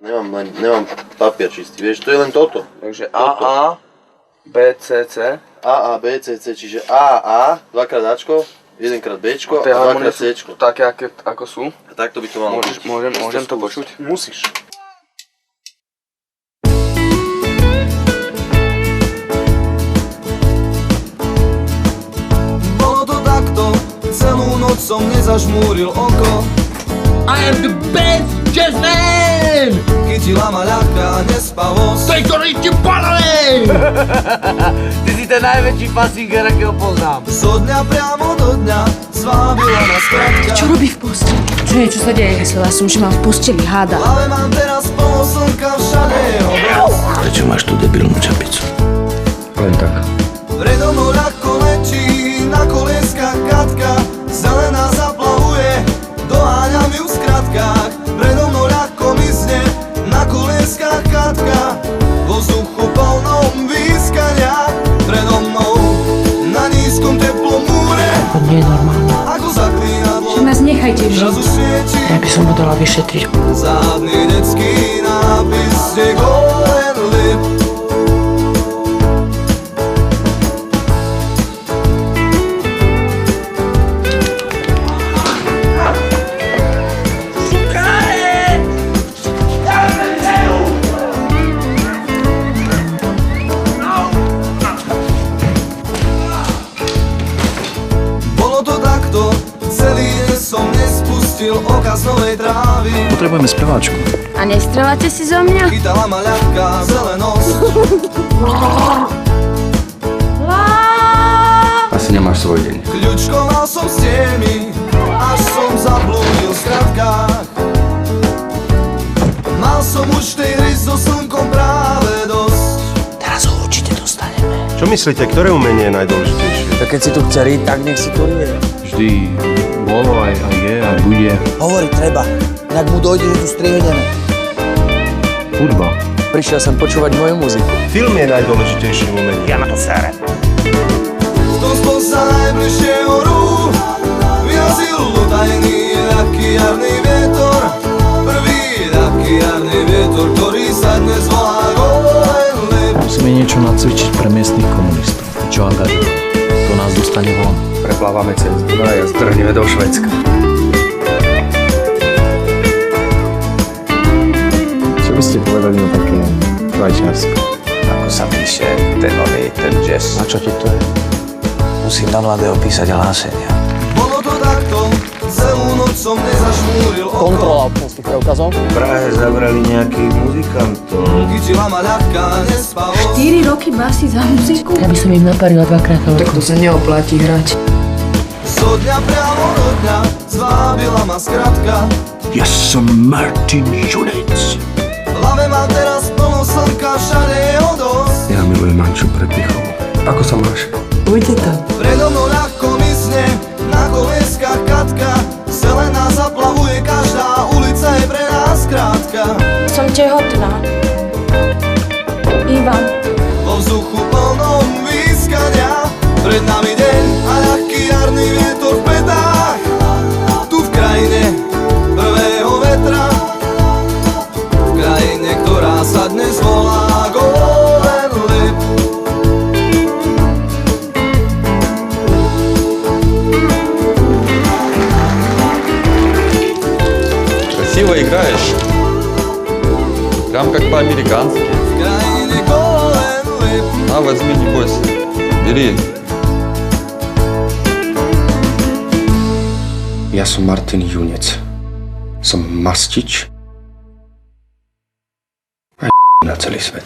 Nemám papier čistý, vieš, to je len toto. Takže AA, B, C, C. AA, B, C, C, čiže AA, dvakrát Ačko, jedenkrát Bčko a dvakrát Cčko. Také, ako sú. A takto by to malo byť. Môžem to počuť? Musíš. Bolo to takto, celú noc som nezažmúril oko. I am the best jazz man! Chytila ma ľahká nespavosť. Sektorý ti palej! Ty si ten najväčší pasíker, akého poznám. Zo dňa priamo do dňa zvábila ma skratka. Čo robí v posteli? Čo je, čo sa deje? Myslela som, že mám v posteli háda. V hlave mám teraz plno slnka, všade je obraz. Prečo máš tú debilnú čapicu? Len tak. Predo mnou ľahko letí na kolieskách Katka. Zelená zaplavuje, doháňam ju v skratkách. Predo mnou ľahko mizne na kolieskách Katka. Vo vzduchu plnom výskania. Predo mnou na nízkom teplom múre. To nie je normálne. Ako zaklínadlo. Že nás nechajte žiť. Zrazu svieti. Ja by som ho dala vyšetriť. Záhadný detský nápis je Golden Lip. Bolo to takto, celý deň som nespustil oka z novej trávy. Potrebujeme speváčku. A nestrelate si zo mňa? Chytala ma ľahká zelenosť. Asi nemáš svoj deň. Kľučkoval som s tiemi, až som zablúdil v skratkách. Mal som už tej hry so slnkom práve dosť. Teraz ho určite dostaneme. Čo myslíte, ktoré umenie je najdôležitejšie? Tak keď si tu chce riť, tak nech si to rie. Vždy bolo, aj je, aj bude. Hovoriť treba, inak mu dojde, že tu striehneme. Hudba. Prišiel som počúvať moju muziku. Film je najdôležitejším umením. Ja na to sere. V tom spoza najbližšie horu vyrazil tajný ľahký jarný vietor. Prvý ľahký jarný vietor, ktorý sa dnes volá Golden Lip. Musíme niečo nacvičiť pre miestnych komunistov. Čo angažujú? To nás dostane von. Preplávame cez Dunaj a zdrhneme do Švédska. Čo by ste povedali na také Švajčiarsko? Ako sa píše ten jazz. A čo ti to je? Musím na mladého písať hlásenia. Bolo to takto, celú noc som nezažmúril oko. Kontrola občanských preukazov. V Prahe zavreli nejakých muzikantov. Chytila ma ľahká nespavosť. 4 roky basí za muziku? Ja by som im naparila dvakrát. Tak to sa neoplatí hrať. Zo dňa priamo do dňa zvábila ma skratka. Ja som Martin Junec. V hlave mám teraz plno slnka, všade je ho dosť. Ja milujem Anču Prepichovu. Ako sa máš? Ujde to. Predo mnou ľahko mizne na kolieskách Katka. Zelená zaplavuje, každá ulica je pre nás krátka. Som tehotná. Ivan. Vo vzduchu plnom výskania. Pred nami deň a ľahký jarný vietor v petách. Tu v krajine prvého vetra. V krajine, ktorá sa dnes volá Golden Lip. Красиво играешь. Прям как по-американски. V krajine Golden Lip. На, возьми, не бойся. Бери. Ja som Martin Junec. Som mastič. A na celý svet.